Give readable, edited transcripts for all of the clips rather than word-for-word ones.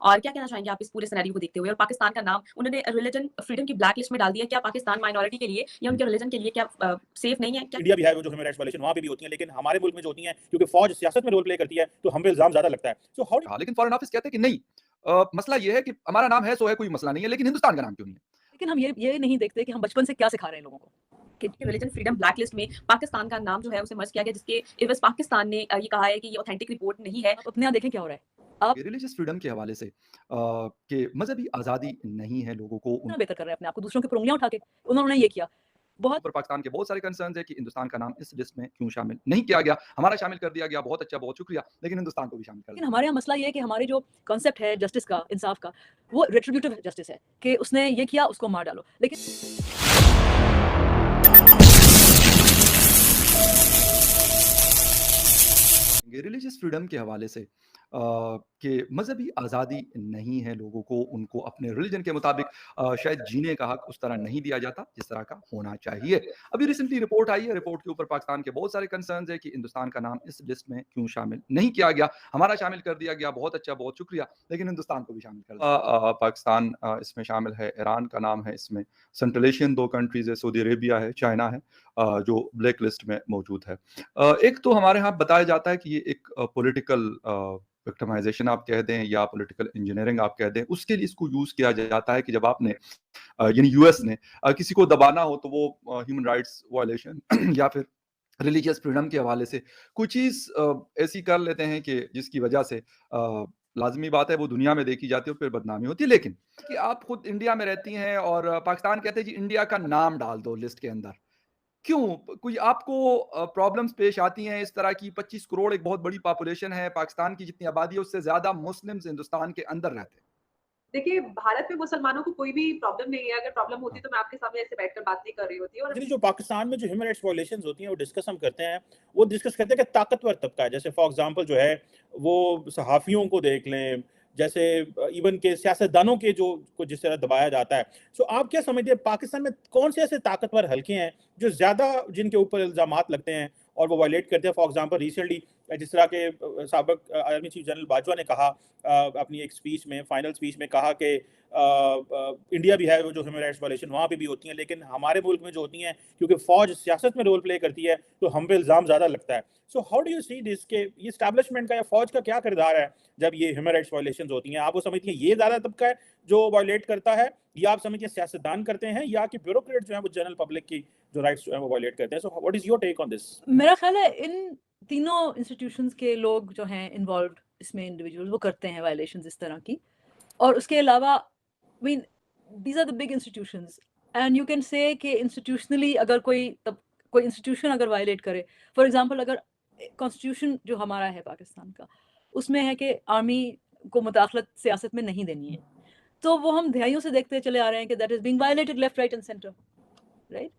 और क्या कहना चाहेंगे आप इस पूरे सिनेरियो को देखते हुए? और पाकिस्तान का नाम उन्होंने रिलिजन फ्रीडम की ब्लैक लिस्ट में डाल दिया। क्या पाकिस्तान माइनॉरिटी के लिए या उनके रिलिजन के लिए क्या सेफ नहीं है क्या? इंडिया भी है वो जो ह्यूमन राइट्स वायलेशन वहाँ पे भी होती हैं, लेकिन हमारे मुल्क में जो होती हैं क्योंकि फौज सियासत में रोल प्ले करती है तो हम पे इल्ज़ाम ज़्यादा लगता है। सो हाउ हाँ, लेकिन फॉरेन ऑफिस कहते हैं कि नहीं, मसला ये है कि हमारा नाम है सो है, कोई मसला नहीं है, लेकिन हिंदुस्तान का नाम क्यों नहीं है? लेकिन हम ये नहीं देखते कि हम बचपन से क्या सिखा रहे हैं लोगों को। कि रिलिजन फ्रीडम ब्लैक लिस्ट में पाकिस्तान का नाम जो है उसे मर्ज किया गया, जिसके एवज़ पाकिस्तान ने ये कहा है कि ये ऑथेंटिक रिपोर्ट नहीं है। आप अपने यहाँ देखें क्या हो रहा है। आप ये रिलीजियस फ्रीडम के हवाले से कि मज़हबी आज़ादी नहीं है लोगों को उन कितना बेहतर कर रहे हैं अपने आप को दूसरों के ऊपर उँगलियाँ उठा के। उन्होंने ये किया। बहुत ऊपर पाकिस्तान के बहुत सारे कंसर्न्स है कि हिंदुस्तान का नाम इस लिस्ट में क्यों शामिल नहीं किया गया? हमारा शामिल कर दिया गया, बहुत अच्छा, बहुत शुक्रिया, लेकिन हिंदुस्तान को भी शामिल कर लेकिन दिया। हमारे यहाँ मसला ये है कि हमारे जो कॉन्सेप्ट है जस्टिस का, इंसाफ का, वो रिट्रिब्यूटिव जस्टिस है कि उसने ये किया उसको मार डालो। लेकिन रिलीजियस फ्रीडम के हवाले से कि मज़हबी आज़ादी नहीं है लोगों को उनको अपने रिलीजन के मुताबिक शायद जीने का हक उस तरह नहीं दिया जाता जिस तरह का होना चाहिए। अभी रिसेंटली रिपोर्ट आई है, रिपोर्ट के ऊपर पाकिस्तान के बहुत सारे कंसर्न्स है कि हिंदुस्तान का नाम इस लिस्ट में क्यों शामिल नहीं किया गया? हमारा शामिल कर दिया गया, बहुत अच्छा, बहुत शुक्रिया, लेकिन हिंदुस्तान को भी शामिल कर दिया। पाकिस्तान इसमें शामिल है, ईरान का नाम है इसमें, सेंट्रल एशियन 2 कंट्रीज़ है, सऊदी अरेबिया है, चाइना है, जो ब्लैक लिस्ट में मौजूद है। एक तो हमारे यहाँ बताया जाता है कि ये एक पॉलिटिकल विक्टिमाइज़ेशन आप कह दें या पॉलिटिकल इंजीनियरिंग आप कह दें, उसके लिए इसको यूज़ किया जाता है कि जब आपने यानी यूएस ने किसी को दबाना हो तो वो ह्यूमन राइट्स वायलेशन या फिर रिलीजियस फ्रीडम के हवाले से कोई चीज़ ऐसी कर लेते हैं कि जिसकी वजह से लाज़मी बात है वो दुनिया में देखी जाती है और फिर बदनामी होती है। लेकिन कि आप खुद इंडिया में रहती हैं और पाकिस्तान कहते हैं जी इंडिया का नाम डाल दो लिस्ट के अंदर। क्यों? कोई आपको प्रॉब्लम्स पेश आती हैं इस तरह की? 25 करोड़ एक बहुत बड़ी पॉपुलेशन है, पाकिस्तान की जितनी आबादी है उससे ज़्यादा मुस्लिम्स हिंदुस्तान के अंदर रहते हैं। देखिए, भारत में मुसलमानों को कोई भी प्रॉब्लम नहीं है, अगर प्रॉब्लम होती हाँ। तो मैं आपके सामने ऐसे बैठकर बात नहीं कर रही होती और जो पाकिस्तान में जो ह्यूमन राइट्स वायलेशंस होती हैं वो डिस्कस हम करते हैं, वो डिस्कस करते हैं कि ताकतवर तबका है। जैसे फॉर एग्ज़ाम्पल जो है वो सहाफ़ियों को देख लें, जैसे इवन के सियासतदानों के जो को जिस तरह दबाया जाता है। सो आप क्या समझते हैं पाकिस्तान में कौन से ऐसे ताकतवर हलके हैं जो ज़्यादा जिनके ऊपर इल्ज़ामात लगते हैं और वो वायलेट करते हैं? फॉर एग्ज़ाम्पल रिसेंटली जिस तरह के साबिक आर्मी चीफ जनरल बाजवा ने कहा अपनी एक स्पीच में, फाइनल स्पीच में कहा कि इंडिया भी है वो जो ह्यूमन राइट्स वायलेशन वहाँ पे भी होती हैं, लेकिन हमारे मुल्क में जो होती हैं क्योंकि फ़ौज सियासत में रोल प्ले करती है, तो हम पे इल्ज़ाम ज़्यादा लगता है। So how do you see this के ये एस्टैब्लिशमेंट का या फ़ौज का क्या किरदार है जब ये ह्यूमन राइट्स वायलेशंस होती हैं? आप वो समझती हैं ये ज़्यादा तबका है जो वायलेट करता है या आप समझती हैं सियासतदान करते हैं या कि ब्यूरोक्रेट जो हैं वो जनरल पब्लिक की जो राइट्स जो हैं वो वायलेट करते हैं? So what is your take on this? मेरा ख्याल है इन तीनों इंस्टीट्यूशंस के लोग जो हैं इन्वॉल्व्ड इसमें इंडिविजुअल वो करते हैं वायलेशंस इस तरह की। और उसके अलावा I mean these are the big institutions and you can say कि इंस्टीट्यूशनली अगर कोई इंस्टीट्यूशन अगर वायलेट करे, फॉर एग्ज़ाम्पल अगर कॉन्स्टिट्यूशन जो हमारा है पाकिस्तान का, उसमें है कि आर्मी को मुदाखलत सियासत में नहीं देनी है। तो वो हम दहाइयों से देखते चले आ रहे हैं कि that is being violated left, right and centre, right?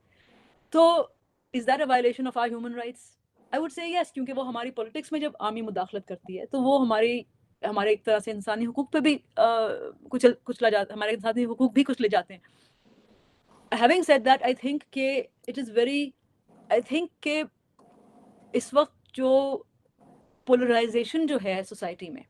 तो is that a violation of our human rights? I would say yes, क्योंकि वो हमारी पॉलिटिक्स में जब आर्मी मुदाखलत करती है, तो वो हमारे एक तरह से इंसानी हुकूक पे भी कुचला जाता है, हमारे इंसानी हुकूक भी कुचले जाते हैं। Having said that I think कि it is very I think कि इस वक़्त जो पोलराइज़ेशन जो है सोसाइटी में,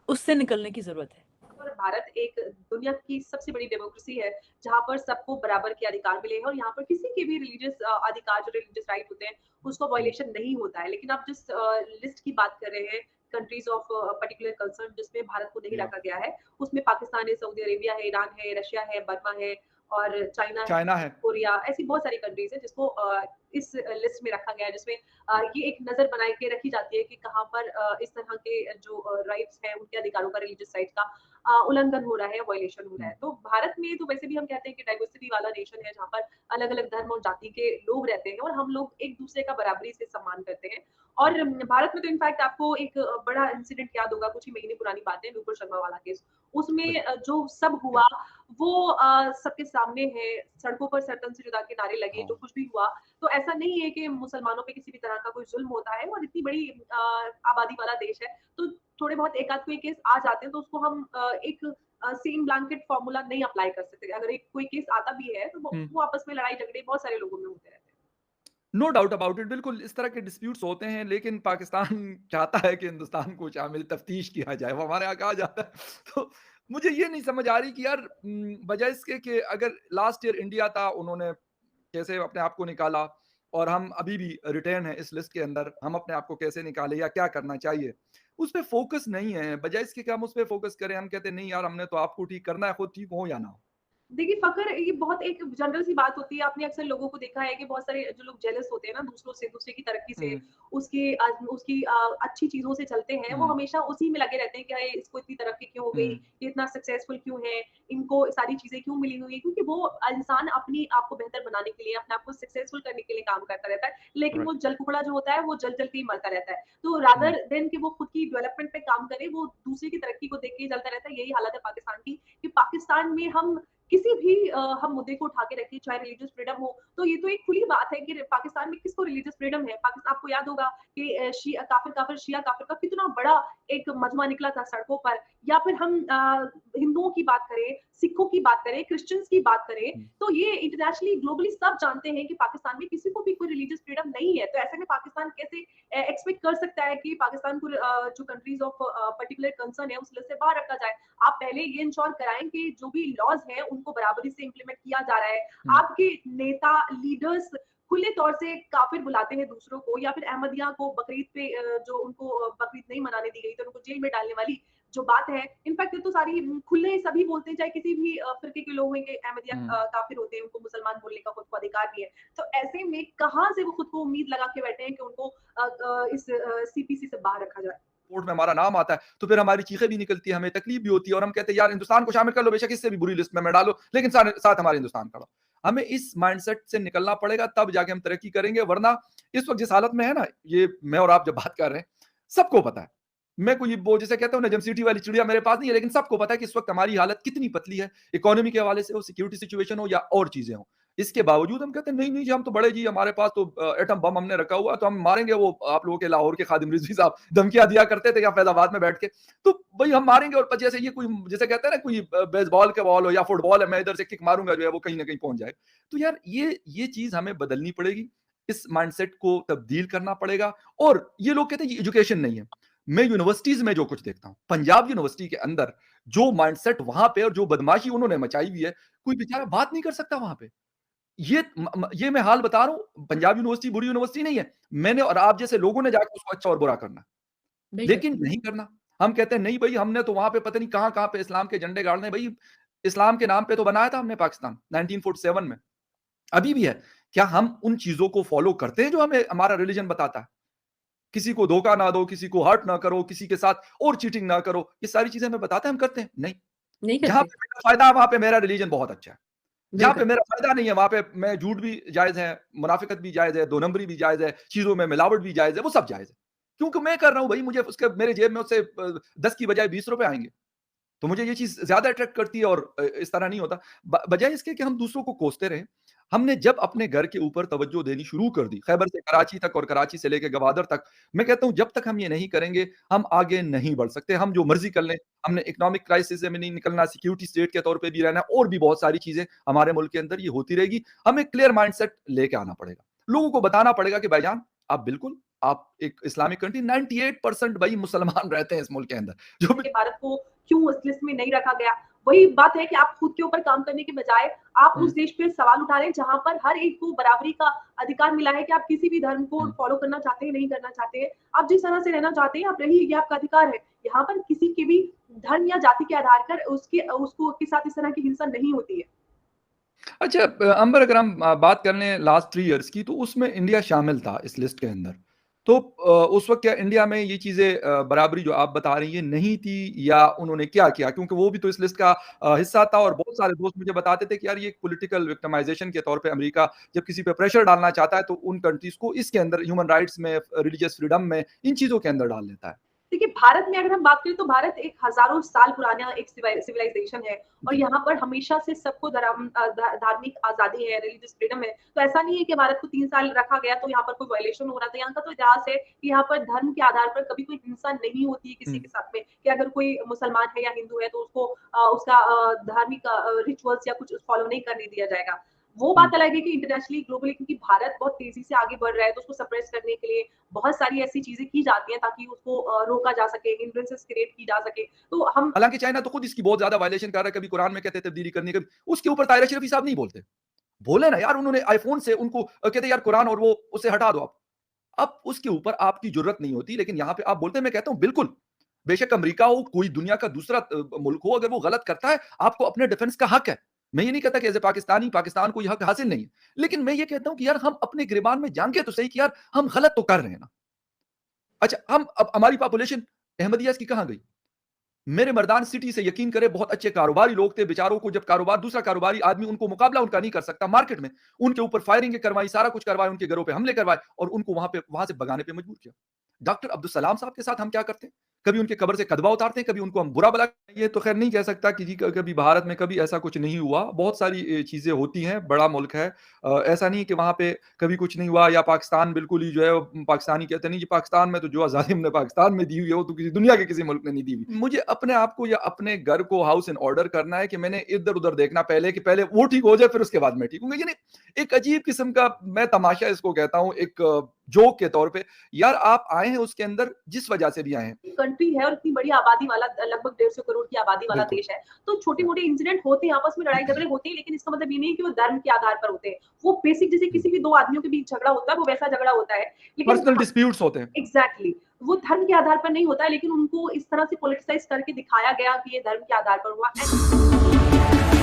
उससे निकलने की ज़रूरत है। और भारत एक दुनिया की सबसे बड़ी डेमोक्रेसी है, जहाँ पर सबको बराबर के अधिकार मिले हैं और यहाँ पर किसी के भी रिलीजियस अधिकार जो रिलीजियस राइट होते हैं, उसका वायलेशन नहीं होता है। लेकिन आप जिस लिस्ट की बात कर रहे हैं, कंट्रीज़ ऑफ पर्टिकुलर कंसर्न जिसमें भारत को नहीं या रखा गया है, उसमें पाकिस्तान है, सऊदी अरेबिया है, ईरान है, रशिया है, बर्मा है और चाइना है, चाइना है। कोरिया, ऐसी बहुत सारी कंट्रीज़ हैं जिसको इस लिस्ट में रखा गया है, जिसमें ये एक नज़र बनाई के रखी जाती है कि कहाँ पर इस तरह के जो राइट्स हैं, उनके अधिकारों का, रिलीजियस राइट्स का उल्लंघन हो रहा है, वायलेशन हो रहा है। तो भारत में तो वैसे भी हम कहते हैं कि डाइवर्सिटी वाला नेशन है, जहाँ पर अलग-अलग धर्म और जाति के लोग रहते हैं और हम लोग एक-दूसरे का बराबरी से सम्मान करते हैं। और भारत में तो इनफैक्ट आपको एक बड़ा इंसिडेंट याद होगा, कुछ ही महीने पुरानी बात है, नूपुर शर्मा वाला केस। उसमें बिल्कुल। जो सब या हुआ, वो सबके सामने है, सड़कों पर सर तन से जुदा के नारे लगे, हाँ। जो कुछ भी हुआ, तो ऐसा नहीं है कि मुसलमानों पे किसी भी तरह का कोई ज़ुल्म होता है और इतनी बड़ी आबादी वाला देश है, तो थोड़े बहुत एक आध कोई केस आ जाते हैं तो उसको हम एक सेम ब्लैंकेट फॉर्मूला नहीं अप्लाई कर सकते। अगर एक कोई केस आता भी है तो वो हुँ। वो आपस में लड़ाई झगड़े बहुत सारे लोगों में होते रहते हैं। नो डाउट अबाउट इट, बिल्कुल इस तरह के डिस्प्यूट्स होते हैं, लेकिन पाकिस्तान चाहता है कि हिंदुस्तान को शामिल तफ्तीश किया जाए, वो हमारे यहाँ कहा जाता है। तो मुझे ये नहीं समझ आ रही कि यार बजाय इसके कि अगर लास्ट ईयर इंडिया था, उन्होंने कैसे अपने आप को निकाला, और हम अभी भी रिटेन है इस लिस्ट के अंदर, हम अपने आप को कैसे निकाले या क्या करना चाहिए, उस पे फोकस नहीं है। बजाय इसके कि हम उस पे फोकस करें, हम कहते हैं नहीं यार, हमने तो आपको ठीक करना है, खुद ठीक हो या ना हो। देखिए फ़ख़्र ये बहुत एक जनरल सी बात होती है। आपने अक्सर लोगों को देखा है कि बहुत सारे जो लोग जेलस होते हैं ना दूसरों से, दूसरे की तरक्की से, हुँ, उसकी अच्छी चीज़ों से चलते हैं, वो हुँ, हमेशा उसी में लगे रहते हैं कि हाय इसको इतनी तरक्की क्यों हो गई, हुँ, ये इतना सक्सेसफुल क्यों है, इनको सारी चीज़ें क्यों मिली हुई हैं? क्योंकि वो इंसान अपनी आप को बेहतर बनाने के लिए, अपने आप को सक्सेसफुल करने के लिए काम करता रहता है, लेकिन राइट, वो जल कुकड़ा जो होता है, वो जल-जल के ही मरता रहता है। तो हुँ, रादर देन कि वो खुद की डेवलपमेंट पे काम करे, वो दूसरे की तरक्की को देख के ही जलता रहता है। यही हालत है पाकिस्तान की, कि पाकिस्तान में हम किसी भी हम मुद्दे को उठा के रखें, चाहे रिलीजियस फ्रीडम हो, तो ये तो एक खुली बात है कि पाकिस्तान में किसको रिलीजियस फ्रीडम है। पाकिस्तान आपको याद होगा कि शिया काफिर का कितना बड़ा एक मजमा निकला था सड़कों पर, या फिर हम हिंदुओं की बात करें, सिखों की बात करें, क्रिश्चियंस की बात करें, हुँ, तो ये इंटरनेशनली ग्लोबली सब जानते हैं कि पाकिस्तान में किसी को भी कोई रिलीजियस फ्रीडम नहीं है। तो ऐसे में पाकिस्तान कैसे एक्सपेक्ट कर सकता है कि पाकिस्तान को जो कंट्रीज ऑफ पर्टिकुलर कंसर्न है उस लिस्ट से बाहर रखा जाए। आप पहले ये इंश्योर कराएं कि जो भी लॉज हैं उनको बराबरी से इम्प्लीमेंट किया जा रहा है। हुँ, आपके नेता लीडर्स खुले तौर से काफिर बुलाते हैं दूसरों को, या फिर अहमदिया को बकरीद पे जो उनको बकरीद नहीं मनाने दी गई तो उनको जेल में डालने वाली जो बात है, इनफैक्ट ये तो सारी खुले सभी बोलते हैं, चाहे किसी भी फिरके के लोग होंगे, अहमदिया हुँ। काफिर होते हैं, उनको मुसलमान बोलने का खुद को अधिकार भी है। तो ऐसे में कहाँ से वो खुद को उम्मीद लगा के बैठे हैं कि उनको इस सीपीसी से बाहर रखा जाए। रिपोर्ट में हमारा नाम आता है, तो फिर हमारी चीखें भी निकलती है, हमें तकलीफ भी होती है, और हम कहते हैं यार हिंदुस्तान को शामिल कर लो, बेशक इससे भी बुरी लिस्ट में मैं डालो, लेकिन साथ हमारे हिंदुस्तान खड़ा। हमें इस माइंडसेट से निकलना पड़ेगा, तब जाके हम तरक्की करेंगे, वरना इस वक्त जिस हालत में है ना, ये मैं और आप जब बात कर रहे हैं, सबको पता है। मैं कोई वो जैसे कहता हूँ ना, जमसीटी वाली चिड़िया मेरे पास नहीं है, लेकिन सबको पता है कि इस वक्त हमारी हालत कितनी पतली है, इकोनॉमी के हवाले से हो, सिक्योरिटी सिचुएशन हो या और चीजें हो। इसके बावजूद हम कहते हैं नहीं नहीं जी, हम तो बड़े जी, हमारे पास तो एटम बम हमने रखा हुआ, तो हम मारेंगे वो आप लोगों के लाहौर के खादिम रिजवी साहब धमकियां दिया करते थे या फैजाबाद में बैठ के, तो भाई हम मारेंगे। और जैसे ये कोई जैसे कहते हैं ना, कोई बेसबॉल का बॉल हो या फुटबॉल है, मैं इधर से किक मारूंगा जो है वो कहीं ना कहीं पहुंच जाएगा। तो यार ये चीज हमें बदलनी पड़ेगी, इस माइंडसेट को तब्दील करना पड़ेगा। और ये लोग कहते हैं ये एजुकेशन नहीं है, मैं यूनिवर्सिटीज में जो कुछ देखता हूँ, पंजाब यूनिवर्सिटी के अंदर जो माइंडसेट वहां पे और जो बदमाशी उन्होंने मचाई हुई है, कोई बेचारा बात नहीं कर सकता वहां पे। ये मैं हाल बता रहा हूँ, पंजाब यूनिवर्सिटी बुरी यूनिवर्सिटी नहीं है, मैंने और आप जैसे लोगों ने जाकर उसको अच्छा और बुरा करना, बिल्कुल। लेकिन नहीं करना। हम कहते हैं नहीं भाई, हमने तो वहां पे पता नहीं कहां कहां पे इस्लाम के झंडे गाड़ने, भाई इस्लाम के नाम पे तो बनाया था हमने पाकिस्तान 1947 में, अभी भी है। क्या हम उन चीजों को फॉलो करते हैं जो हमें हमारा रिलीजन बताता है? किसी को धोखा ना दो, किसी को हर्ट ना करो, किसी के साथ और चीटिंग ना करो, ये सारी चीजें हमें बताते हैं, हम करते हैं नहीं। नहीं जहां करते, पे मेरा फायदा है वहां पे मेरा रिलीजन बहुत अच्छा है, जहाँ पे बिल्कुल। मेरा फ़ायदा नहीं है, वहाँ पे मैं झूठ भी जायज़ है, मुनाफ़िकत भी जायज़ है, 2 नंबरी भी जायज़ है, चीज़ों में मिलावट भी जायज़ है, वो सब जायज़ है। क्योंकि मैं कर रहा हूँ भई, मुझे उसके मेरे जेब में उससे 10 की बजाय ₹20 आएँगे। तो मुझे ये चीज़ ज़्यादा अट्रैक्ट करती है, और इस तरह नहीं होता। बजाय इसके कि हम दूसरों को कोसते रहें, हमने जब अपने घर के ऊपर तवज्जो देनी शुरू कर दी, खैबर से कराची तक और कराची से लेके गवादर तक, मैं कहता हूँ जब तक हम ये नहीं करेंगे, हम आगे नहीं बढ़ सकते। हम जो मर्ज़ी कर लें, हमने इकोनॉमिक क्राइसिस से में नहीं निकलना, सिक्योरिटी स्टेट के तौर पे भी रहना है, और भी बहुत सारी चीज़ें हमारे मुल्क के अंदर ये होती रहेगी। हमें क्लियर माइंडसेट लेके आना पड़ेगा। लोगों को बताना पड़ेगा कि भाईजान, आप बिल्कुल, आप एक इस्लामिक कंट्री, 98% भाई मुसलमान रहते हैं इस मुल्क के अंदर, जो भी कि भारत को क्यों इस लिस्ट में नहीं रखा गया। वही बात है कि आप खुद के ऊपर काम करने के बजाय आप हुँ। उस देश पे सवाल उठा रहे हैं जहाँ पर हर एक को बराबरी का अधिकार मिला है कि आप किसी भी धर्म को हुँ। फॉलो करना चाहते हैं, नहीं करना चाहते हैं। आप जिस तरह से रहना चाहते हैं आप रहिए, ये आपका अधिकार है। यहाँ पर किसी के भी धर्म या जाति के आधार पर उसके साथ इस तरह की हिंसा नहीं होती है। अच्छा, अंबर, अगर हम बात कर लें लास्ट 3 इयर्स की, तो उसमें इंडिया शामिल था इस लिस्ट के अंदर। तो उस वक़्त क्या इंडिया में ये चीज़ें बराबरी जो आप बता रही हैं नहीं थी, या उन्होंने क्या किया? क्योंकि वो भी तो इस लिस्ट का हिस्सा था, और बहुत सारे दोस्त मुझे बताते थे कि यार ये एक पॉलिटिकल विक्टिमाइज़ेशन के तौर पे अमेरिका जब किसी पे प्रेशर डालना चाहता है, तो उन कंट्रीज़ को इसके अंदर ह्यूमन राइट्स में, रिलीजियस फ्रीडम में, इन चीज़ों के अंदर डाल देता है। देखिए, भारत में अगर हम बात करें तो भारत एक हज़ारों साल पुराना एक सिविलाइज़ेशन है और जी। यहाँ पर हमेशा से सबको धार्मिक आज़ादी है, रिलीजियस फ्रीडम है। तो ऐसा नहीं है कि भारत को 3 साल रखा गया तो यहाँ पर कोई वायलेशन हो रहा था। यहाँ का तो इतिहास है कि यहाँ पर धर्म के आधार पर कभी कोई हिंसा नहीं होती है किसी हुँ। के साथ में, कि अगर कोई मुसलमान है या हिंदू है तो उसको उसका धार्मिक रिचुअल्स या कुछ फॉलो नहीं करने दिया जाएगा। वो बात अलग है कि इंटरनेशनली ग्लोबली क्योंकि भारत बहुत तेजी से आगे बढ़ रहा है तो उसको सप्रेस करने के लिए बहुत सारी ऐसी चीजें की जाती हैं ताकि उसको रोका जा सके, हिंड्रेंसेस क्रिएट की जा सके। तो हम हालांकि चाइना तो खुद इसकी बहुत ज्यादा वायलेशन कर रहा है, कभी कुरान में कहते तब्दीली करनी, कभी उसके ऊपर ताहिर शरीफी साहब नहीं बोलते। बोले ना यार, उन्होंने आईफोन से उनको कहते यार कुरान और वो उसे हटा दो आप। अब उसके ऊपर आपकी जरूरत नहीं होती, लेकिन यहाँ पे आप बोलते हैं। मैं कहता हूं बिल्कुल, बेशक अमेरिका हो, कोई दुनिया का दूसरा मुल्क हो, अगर वो गलत करता है आपको अपने डिफेंस का हक है। मैं ये नहीं कहता कि एज ए पाकिस्तानी पाकिस्तान को यह हक हासिल नहीं है, लेकिन मैं ये कहता हूं कि यार हम अपने गिरबान में जाएंगे तो सही कि यार हम गलत तो कर रहे हैं ना। अच्छा, हम अब हमारी पॉपुलेशन अहमदिया की कहां गई? मेरे मर्दान सिटी से यकीन करे बहुत अच्छे कारोबारी लोग थे, बेचारों को जब कारोबार दूसरा कारोबारी आदमी उनको मुकाबला उनका नहीं कर सकता मार्केट में, उनके ऊपर फायरिंग करवाई, सारा कुछ करवाया, उनके घरों पे हमले करवाए और उनको वहां से भगाने पे मजबूर किया। डॉक्टर अब्दुल सलाम साहब के साथ हम क्या करते हैं? कभी उनके कब्र से कदवा उतारते हैं, कभी उनको हम बुरा भला। ये तो खैर नहीं कह सकता कि जी कभी भारत में कभी ऐसा कुछ नहीं हुआ। बहुत सारी चीजें होती हैं, बड़ा मुल्क है। ऐसा नहीं कि वहां पे कभी कुछ नहीं हुआ, या पाकिस्तान बिल्कुल ही जो है पाकिस्तानी कहते नहीं जी पाकिस्तान में तो जो आजादी हमने पाकिस्तान में दी हुई है वो तो किसी दुनिया के किसी मुल्क ने नहीं दी हुई। मुझे अपने आप को या अपने घर को हाउस इन ऑर्डर करना है कि मैंने इधर उधर देखना पहले कि पहले वो ठीक हो जाए फिर उसके बाद मैं ठीक हूँ। यानी एक अजीब किस्म का मैं तमाशा इसको कहता हूँ, एक जोक के तौर पे। यार आप आए हैं उसके अंदर जिस वजह से भी आए हैं, कंट्री है और इतनी बड़ी आबादी वाला लगभग 150 करोड़ की आबादी वाला बिल्कुल। देश है, तो छोटे मोटे इंसिडेंट होते हैं, आपस में लड़ाई झगड़े होते हैं, लेकिन इसका मतलब ये नहीं है कि वो धर्म के आधार पर होते हैं। वो बेसिक जैसे किसी भी दो आदमियों के बीच झगड़ा होता है वो वैसा झगड़ा होता है, लेकिन पर्सनल डिस्प्यूट्स होते हैं। एग्जैक्टली वो धर्म के आधार पर नहीं होता है, लेकिन उनको इस तरह से पॉलिटिसाइज करके दिखाया गया कि ये धर्म के आधार पर हुआ।